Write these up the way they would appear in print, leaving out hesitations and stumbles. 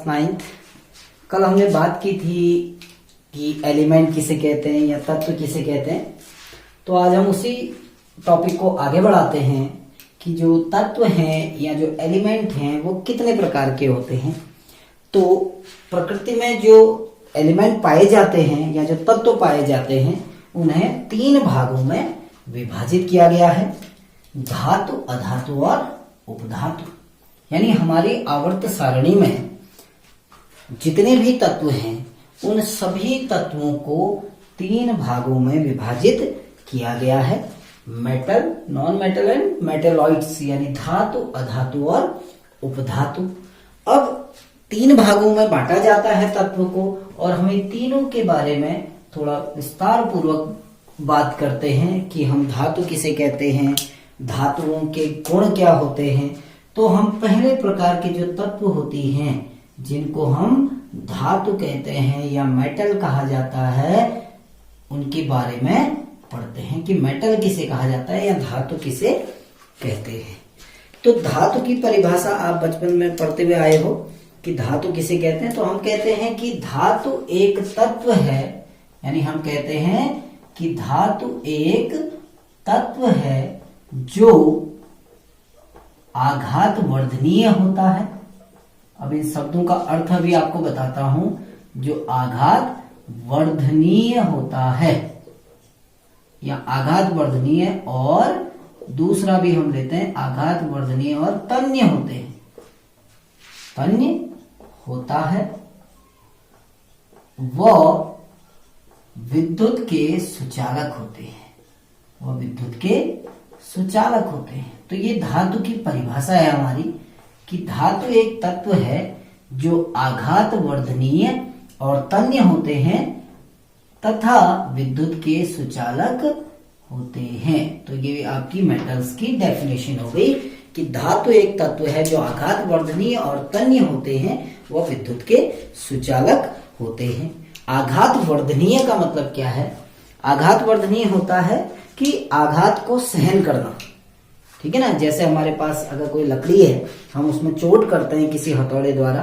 9th। कल हमने बात की थी कि एलिमेंट किसे कहते हैं या तत्व किसे कहते हैं। तो आज हम उसी टॉपिक को आगे बढ़ाते हैं कि जो तत्व हैं या जो एलिमेंट हैं वो कितने प्रकार के होते हैं। तो प्रकृति में जो एलिमेंट पाए जाते हैं या जो तत्व पाए जाते हैं उन्हें 3 भागों में विभाजित किया गया है, धातु, अधातु और उपधातु। यानी हमारी आवर्त सारणी में जितने भी तत्व हैं उन सभी तत्वों को 3 भागों में विभाजित किया गया है, metal, non metal and metalloids, यानी धातु, अधातु और उपधातु। अब 3 भागों में बांटा जाता है तत्व को और हमें तीनों के बारे में थोड़ा विस्तार पूर्वक बात करते हैं कि हम धातु किसे कहते हैं, धातुओं के गुण क्या होते हैं। तो हम पहले प्रकार के जो तत्व होती हैं जिनको हम धातु कहते हैं या मेटल कहा जाता है उनके बारे में पढ़ते हैं कि मेटल किसे कहा जाता है या धातु किसे कहते हैं। तो धातु की परिभाषा आप बचपन में पढ़ते हुए आए हो कि धातु किसे कहते हैं। तो हम कहते हैं कि धातु एक तत्व है, यानी हम कहते हैं कि धातु एक तत्व है जो आघात वर्धनीय होता है। अब इन शब्दों का अर्थ अभी आपको बताता हूं। जो आघात वर्धनीय होता है या आघात वर्धनीय, और दूसरा भी हम लेते हैं आघात वर्धनीय और तन्य होते हैं। तन्य होता है वह विद्युत के सुचालक होते हैं, वह विद्युत के सुचालक होते हैं। तो ये धातु की परिभाषा है हमारी कि धातु एक तत्व है जो आघात वर्धनीय और तन्य होते हैं तथा विद्युत के सुचालक होते हैं। तो ये आपकी मेटल्स की डेफिनेशन हो गई कि धातु एक तत्व है जो आघात वर्धनीय और तन्य होते हैं, वह विद्युत के सुचालक होते हैं। आघात वर्धनीय का मतलब क्या है? आघात वर्धनीय होता है कि आघात को सहन करना, ठीक है ना। जैसे हमारे पास अगर कोई लकड़ी है, हम उसमें चोट करते हैं किसी हथौड़े द्वारा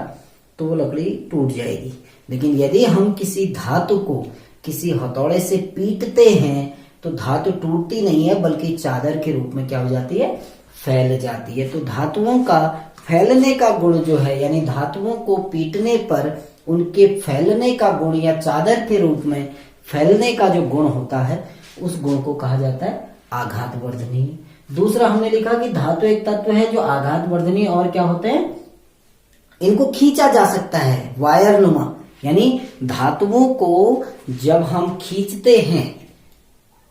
तो वो लकड़ी टूट जाएगी। लेकिन यदि हम किसी धातु को किसी हथौड़े से पीटते हैं तो धातु टूटती नहीं है बल्कि चादर के रूप में क्या हो जाती है, फैल जाती है। तो धातुओं का फैलने का गुण जो है, यानी धातुओं को पीटने पर उनके फैलने का गुण या चादर के रूप में फैलने का जो गुण होता है उस गुण को कहा जाता है आघात वर्धनीय। दूसरा हमने लिखा कि धातु एक तत्व है जो आघात वर्धनीय और क्या होते हैं, इनको खींचा जा सकता है, वायर नुमा। यानी धातुओं को जब हम खींचते हैं,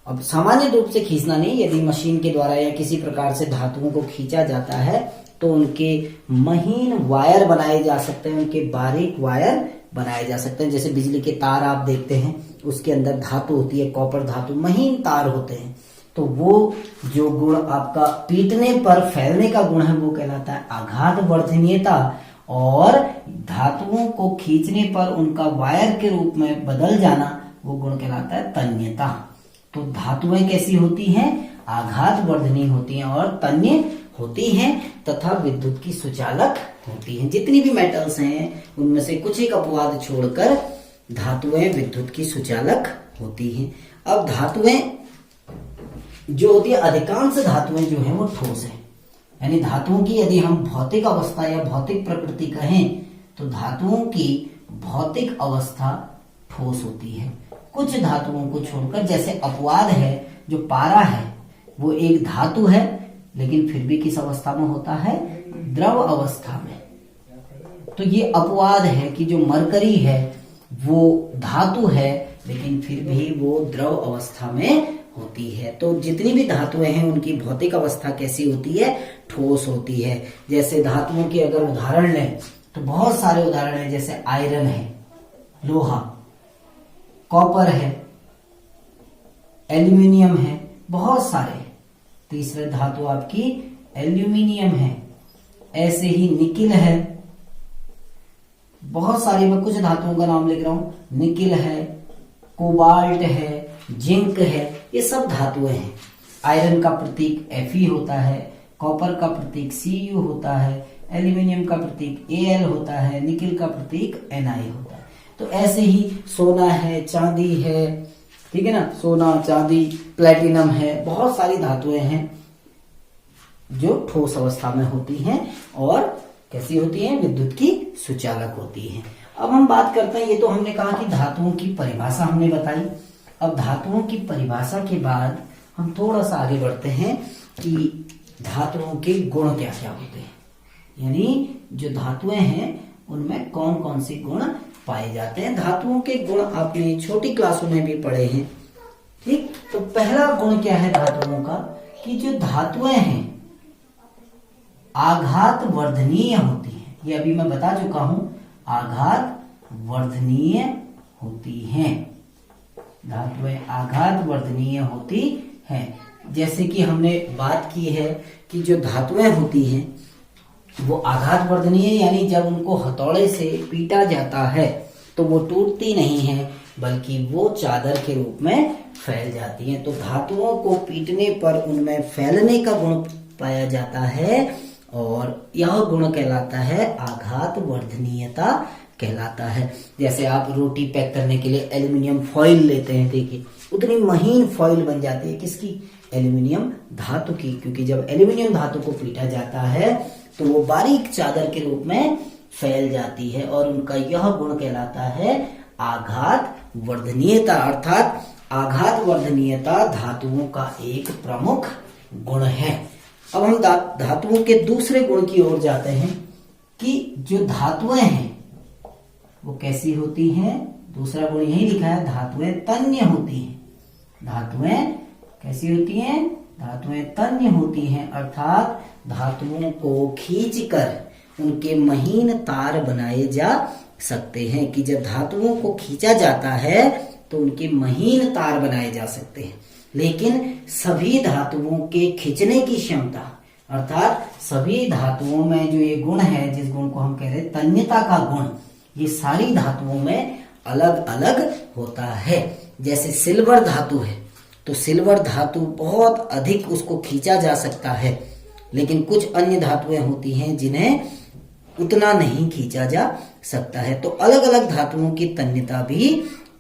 अब सामान्य रूप से खींचना नहीं, यदि मशीन के द्वारा या किसी प्रकार से धातुओं को खींचा जाता है तो उनके महीन वायर बनाए जा सकते हैं, उनके बारीक वायर बनाए जा सकते हैं। जैसे बिजली के तार आप देखते हैं उसके अंदर धातु होती है, कॉपर धातु, महीन तार होते हैं। तो वो जो गुण आपका पीटने पर फैलने का गुण है वो कहलाता है आघात वर्धनीयता, और धातुओं को खींचने पर उनका वायर के रूप में बदल जाना वो गुण कहलाता है तन्यता। तो धातुएं कैसी होती हैं, आघात वर्धनीय होती हैं और तन्य होती हैं तथा विद्युत की सुचालक होती हैं। जितनी भी मेटल्स हैं उनमें से कुछ एक अपवाद छोड़कर धातुएं विद्युत की सुचालक होती हैं। अब धातुएं जो होती है, अधिकांश धातुएं जो हैं वो ठोस है। यानी धातुओं की यदि हम भौतिक अवस्था या भौतिक प्रकृति कहें तो धातुओं की भौतिक अवस्था ठोस होती है। कुछ धातुओं को छोड़कर, जैसे अपवाद है, जो पारा है वो एक धातु है लेकिन फिर भी किस अवस्था में होता है, द्रव अवस्था में। तो ये अपवाद है कि जो मरकरी है वो धातु है लेकिन फिर भी वो द्रव अवस्था में होती है। तो जितनी भी धातुएं हैं उनकी भौतिक अवस्था कैसी होती है, ठोस होती है। जैसे धातुओं के अगर उदाहरण लें तो बहुत सारे उदाहरण हैं, जैसे आयरन है, लोहा, कॉपर है, एल्यूमिनियम है, बहुत सारे। तीसरे धातु आपकी एल्यूमिनियम है, ऐसे ही निकिल है, बहुत सारी। मैं कुछ धातुओं का नाम लिख रहा हूं, निकिल है, कोबाल्ट है, जिंक है, ये सब धातुएं हैं। आयरन का प्रतीक Fe होता है, कॉपर का प्रतीक Cu होता है, एल्यूमिनियम का प्रतीक Al होता है, निकिल का प्रतीक Na होता है। तो ऐसे ही सोना है, चांदी है, ठीक है ना, सोना, चांदी, प्लेटिनम है, बहुत सारी धातुएं हैं जो ठोस अवस्था में होती हैं और कैसी होती हैं, विद्युत की सुचालक होती हैं। अब हम बात करते हैं, ये तो हमने कहा कि धातुओं की परिभाषा हमने बताई। अब धातुओं की परिभाषा के बाद हम थोड़ा सा आगे बढ़ते हैं कि धातुओं के गुण क्या क्या होते हैं, यानी जो धातुएं हैं उनमें कौन कौन से गुण पाए जाते हैं। धातुओं के गुण आपने छोटी क्लासों में भी पढ़े हैं, ठीक। तो पहला गुण क्या है धातुओं का, कि जो धातुएं हैं आघात वर्धनीय होती हैं। ये अभी मैं बता चुका हूं, आघात वर्धनीय होती हैं। धातुएं आघात वर्धनीय होती हैं। जैसे कि हमने बात की है कि जो धातुएं होती हैं वो आघात वर्धनीय, यानी जब उनको हथौड़े से पीटा जाता है तो वो टूटती नहीं है, बल्कि वो चादर के रूप में फैल जाती हैं। तो धातुओं को पीटने पर उनमें फैलने का गुण पाया जाता है और यह गुण कहलाता है आघात वर्धनीयता कहलाता है। जैसे आप रोटी पैक करने के लिए एल्यूमिनियम फॉइल लेते हैं, देखिए उतनी महीन फॉइल बन जाती है, किसकी, एल्यूमिनियम धातु की, क्योंकि जब एल्यूमिनियम धातु को पीटा जाता है तो वो बारीक चादर के रूप में फैल जाती है और उनका यह गुण कहलाता है आघात वर्धनीयता। अर्थात आघात वर्धनीयता धातुओं का एक प्रमुख गुण है। अब हम धातुओं के दूसरे गुण की ओर जाते हैं कि जो धातुएं हैं वो कैसी होती हैं। दूसरा गुण यही लिखा है, धातुएं तन्य होती हैं। धातुएं कैसी होती हैं, धातुएं तन्य होती हैं, अर्थात धातुओं को खींचकर उनके महीन तार बनाए जा सकते हैं। कि जब धातुओं को खींचा जाता है तो उनके महीन तार बनाए जा सकते हैं। लेकिन सभी धातुओं के खींचने की क्षमता, अर्थात सभी धातुओं में जो ये गुण है, जिस गुण को हम कह रहे हैं तन्यता का गुण, ये सारी धातुओं में अलग अलग होता है। जैसे सिल्वर धातु है तो सिल्वर धातु बहुत अधिक उसको खींचा जा सकता है, लेकिन कुछ अन्य धातुएं होती हैं जिन्हें उतना नहीं खींचा जा सकता है। तो अलग अलग धातुओं की तन्यता भी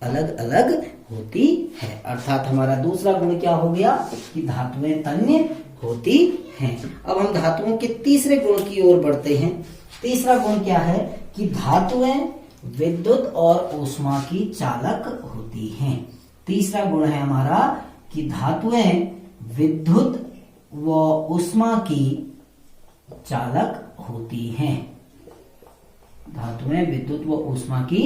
अलग अलग होती है। अर्थात हमारा दूसरा गुण क्या हो गया कि धातुएं तन्य होती हैं। अब हम धातुओं के तीसरे गुण की ओर बढ़ते हैं। तीसरा गुण क्या है कि धातुएं विद्युत और ऊष्मा की चालक होती हैं। तीसरा गुण है हमारा कि धातुएं विद्युत व ऊष्मा की चालक होती हैं। धातुएं विद्युत व ऊष्मा की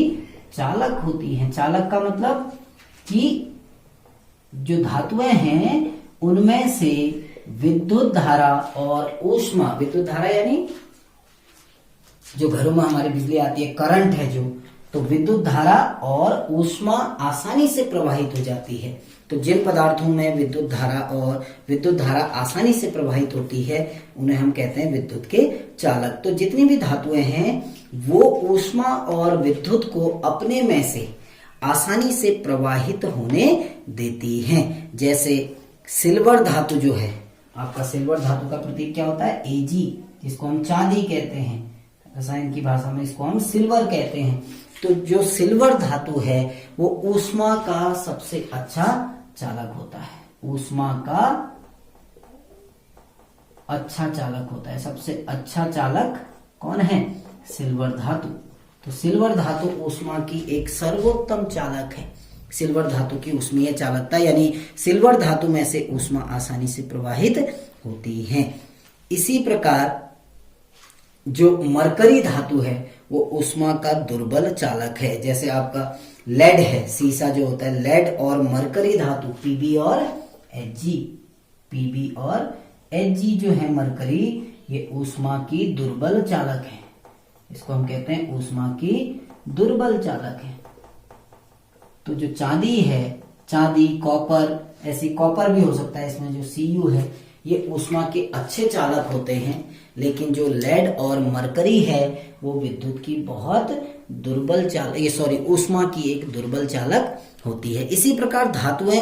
चालक होती हैं। चालक का मतलब कि जो धातुएं हैं उनमें से विद्युत धारा और ऊष्मा, विद्युत धारा यानी जो घरों में हमारी बिजली आती है, करंट है जो, तो विद्युत धारा और ऊष्मा आसानी से प्रवाहित हो जाती है। तो जिन पदार्थों में विद्युत धारा आसानी से प्रवाहित होती है उन्हें हम कहते हैं विद्युत के चालक। तो जितनी भी धातुएं हैं वो ऊष्मा और विद्युत को अपने में से आसानी से प्रवाहित होने देती हैं। जैसे सिल्वर धातु जो है, आपका सिल्वर धातु का प्रतीक क्या होता है, Ag, जिसको हम चांदी कहते हैं, रसायन की भाषा में इसको हम सिल्वर कहते हैं। तो जो सिल्वर धातु है वो ऊष्मा का सबसे अच्छा चालक होता है। ऊष्मा का अच्छा चालक होता है। सबसे अच्छा चालक कौन है, सिल्वर धातु। तो सिल्वर धातु ऊष्मा की एक सर्वोत्तम चालक है। सिल्वर धातु की ऊष्मीय चालकता यानी सिल्वर धातु में से ऊष्मा आसानी से प्रवाहित होती है। इसी प्रकार जो मरकरी धातु है वो ऊष्मा का दुर्बल चालक है। जैसे आपका लेड है, सीसा जो होता है, लेड और मरकरी धातु Pb और Hg, Pb और Hg जो है मरकरी, ये ऊष्मा की दुर्बल चालक है। इसको हम कहते हैं ऊष्मा की दुर्बल चालक है। तो जो चांदी है, चांदी, कॉपर, ऐसी कॉपर भी हो सकता है, इसमें जो Cu है ये ऊष्मा के अच्छे चालक होते हैं। लेकिन जो लेड और मरकरी है वो विद्युत की बहुत दुर्बल चालक, ऊष्मा की एक दुर्बल चालक होती है। इसी प्रकार धातुएं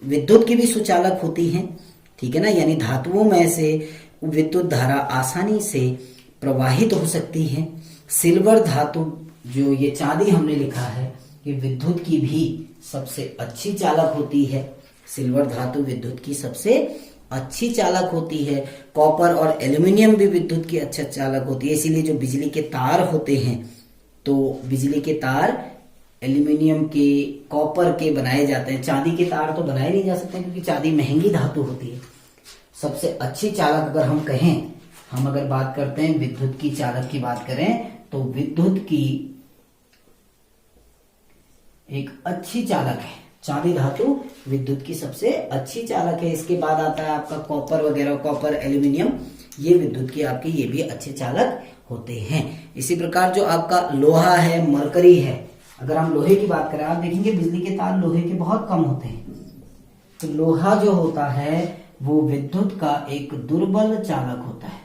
विद्युत की भी सुचालक होती हैं, ठीक है ना, यानी धातुओं में से विद्युत धारा आसानी से प्रवाहित हो सकती है। सिल्वर धातु, जो ये चांदी हमने लिखा है, ये विद्युत की भी सबसे अच्छी चालक होती है। सिल्वर धातु विद्युत की सबसे अच्छी चालक होती है। कॉपर और एल्यूमिनियम भी विद्युत की अच्छा चालक होती है। इसीलिए जो बिजली के तार होते हैं, तो बिजली के तार एल्यूमिनियम के, कॉपर के बनाए जाते हैं। चांदी के तार तो बनाए नहीं जा सकते क्योंकि चांदी महंगी धातु होती है। सबसे अच्छी चालक अगर हम कहें, हम अगर बात करते हैं विद्युत की चालक की बात करें, तो विद्युत की एक अच्छी चालक है चांदी धातु, विद्युत की सबसे अच्छी चालक है। इसके बाद आता है आपका कॉपर वगैरह, कॉपर, एल्यूमिनियम, ये विद्युत के आपके ये भी अच्छे चालक होते हैं। इसी प्रकार जो आपका लोहा है, मरकरी है, अगर हम लोहे की बात करें, आप देखेंगे बिजली के तार लोहे के बहुत कम होते हैं। तो लोहा जो होता है वो विद्युत का एक दुर्बल चालक होता है।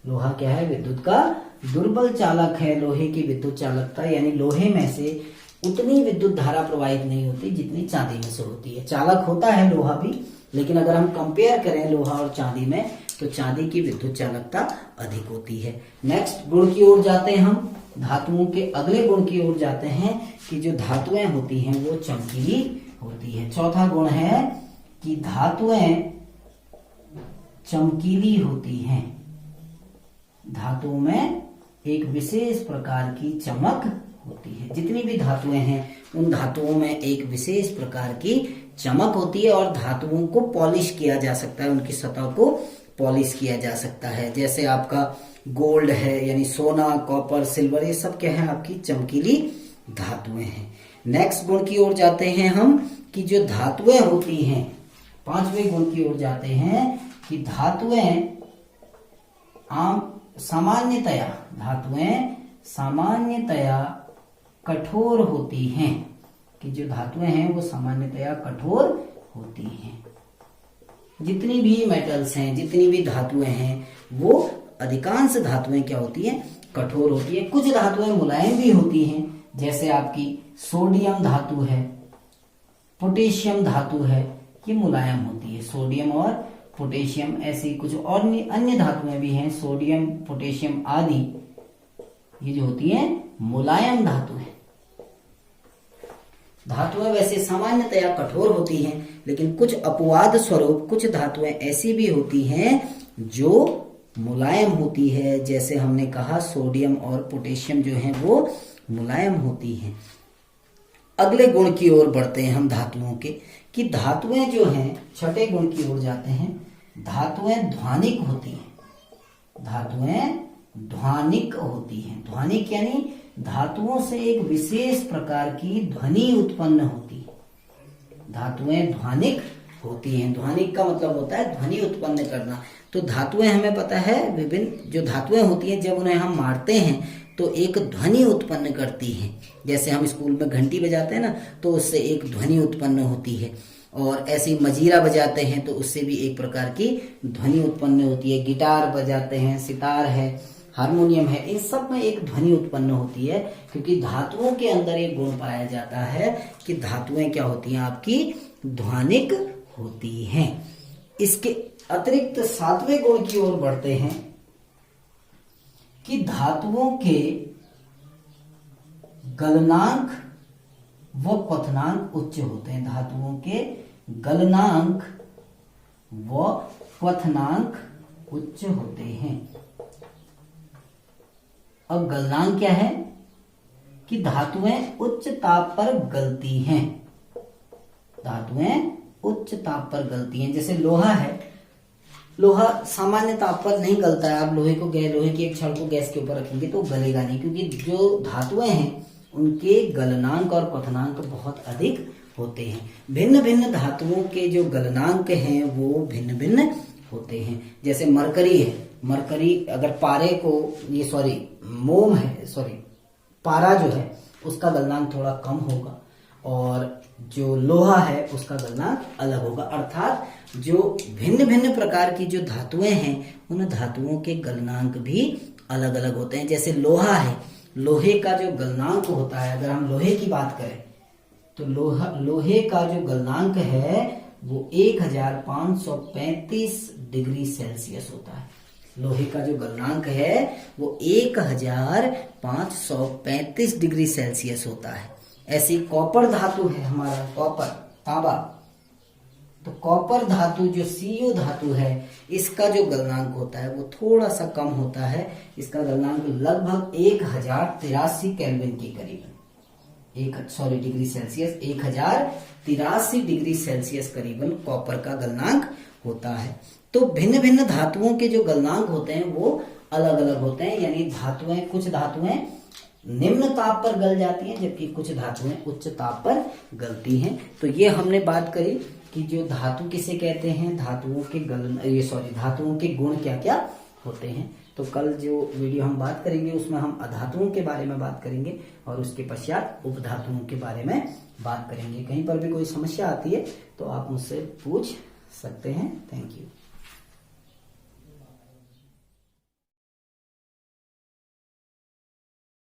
लोहा क्या है? विद्युत का दुर्बल चालक है। लोहे की विद्युत चालकता, यानी लोहे में से उतनी विद्युत धारा प्रवाहित नहीं होती जितनी चांदी में से होती है। चालक होता है लोहा भी, लेकिन अगर हम कंपेयर करें लोहा और चांदी में, तो चांदी की विद्युत चालकता अधिक होती है। नेक्स्ट गुण की ओर जाते हैं हम, धातुओं के अगले गुण की ओर जाते हैं कि जो धातुएं होती हैं वो चमकीली होती है। चौथा गुण है कि धातुएं चमकीली होती हैं। धातुओं में एक विशेष प्रकार की चमक होती है। जितनी भी धातुएं हैं उन धातुओं में एक विशेष प्रकार की चमक होती है और धातुओं को पॉलिश किया जा सकता है, उनकी सतह को पॉलिश किया जा सकता है। जैसे आपका गोल्ड है, यानी सोना, कॉपर, सिल्वर, ये सब क्या है? आपकी चमकीली धातुएं हैं। नेक्स्ट गुण की ओर जाते हैं हम कि जो धातुएं होती हैं, पांचवें गुण की ओर जाते हैं कि धातुएं सामान्यतया कठोर होती हैं। कि जो धातुएं हैं वो सामान्यतया कठोर होती हैं। जितनी भी मेटल्स हैं, जितनी भी धातुएं हैं, वो अधिकांश धातुएं क्या होती हैं? कठोर होती है। कुछ धातुएं मुलायम भी होती हैं, जैसे आपकी सोडियम धातु है, पोटेशियम धातु है, ये मुलायम होती है। सोडियम और पोटेशियम, ऐसी कुछ और अन्य धातुएं भी हैं, सोडियम, पोटेशियम आदि, ये जो होती हैं मुलायम धातु है। धातुएं वैसे सामान्यतया कठोर होती हैं, लेकिन कुछ अपवाद स्वरूप कुछ धातुएं ऐसी भी होती हैं जो मुलायम होती है। जैसे हमने कहा सोडियम और पोटेशियम जो हैं वो मुलायम होती हैं। अगले गुण की ओर बढ़ते हैं हम धातुओं के, कि धातुएं जो हैं, छठे गुण की ओर जाते हैं, धातुएं ध्वनिक होती हैं। धातुएं ध्वनिक होती हैं। ध्वनिक यानी धातुओं से एक विशेष प्रकार की ध्वनि उत्पन्न होती है। धातुएं ध्वनिक होती हैं। ध्वनिक का मतलब होता है ध्वनि उत्पन्न करना। तो धातुएं हमें पता है, विभिन्न जो धातुएं होती हैं जब उन्हें हम मारते हैं तो एक ध्वनि उत्पन्न करती हैं। जैसे हम स्कूल में घंटी बजाते हैं ना, तो उससे एक ध्वनि उत्पन्न होती है। और ऐसे मजीरा बजाते हैं तो उससे भी एक प्रकार की ध्वनि उत्पन्न होती है। गिटार बजाते हैं, सितार है, हारमोनियम है, इन सब में एक ध्वनि उत्पन्न होती है, क्योंकि धातुओं के अंदर एक गुण पाया जाता है कि धातुएं क्या होती हैं? आपकी ध्वनिक होती हैं। इसके अतिरिक्त सातवें गुण की ओर बढ़ते हैं कि धातुओं के गलनांक व क्वथनांक उच्च होते हैं। धातुओं के गलनांक व क्वथनांक उच्च होते हैं। अब गलनांक क्या है? कि धातुएं उच्च ताप पर गलती हैं। धातुएं उच्च ताप पर गलती हैं। जैसे लोहा है, लोहा सामान्य ताप पर नहीं गलता है। आप लोहे की एक छड़ को गैस के ऊपर रखेंगे तो गलेगा नहीं, क्योंकि जो धातुएं हैं उनके गलनांक और क्वथनांक बहुत अधिक होते हैं। भिन्न भिन्न धातुओं के जो गलनांक हैं वो भिन्न भिन्न होते हैं। जैसे मरकरी है, मरकरी अगर पारे को पारा जो है उसका गलनांक थोड़ा कम होगा, और जो लोहा है उसका गलनांक अलग होगा। अर्थात जो भिन्न भिन्न प्रकार की जो धातुएं हैं उन धातुओं के गलनांक भी अलग अलग होते हैं। जैसे लोहा है, लोहे का जो गलनांक होता है, अगर हम लोहे की बात करें तो लोहे का जो गलनांक है वो 1535 डिग्री सेल्सियस होता है। लोहे का जो गलनांक है वो 1535 डिग्री सेल्सियस होता है। ऐसी कॉपर धातु है हमारा, कॉपर, तांबा, तो कॉपर धातु जो Cu धातु है इसका जो गलनांक होता है वो थोड़ा सा कम होता है। इसका गलनांक लगभग 1083 केल्विन के करीब, डिग्री सेल्सियस, 1083 डिग्री सेल्सियस करीबन कॉपर का गलनांक होता है। तो भिन्न भिन्न धातुओं के जो गलनांक होते हैं वो अलग अलग होते हैं, यानी धातुएं, कुछ धातुएं निम्न ताप पर गल जाती हैं जबकि कुछ धातुएं उच्च ताप पर गलती हैं। तो ये हमने बात करी कि जो धातु किसे कहते हैं, धातुओं के धातुओं के गुण क्या क्या होते हैं। तो कल जो वीडियो हम बात करेंगे उसमें हम अधातुओं के बारे में बात करेंगे और उसके पश्चात उपधातुओं के बारे में बात करेंगे। कहीं पर भी कोई समस्या आती है तो आप मुझसे पूछ सकते हैं। Thank you.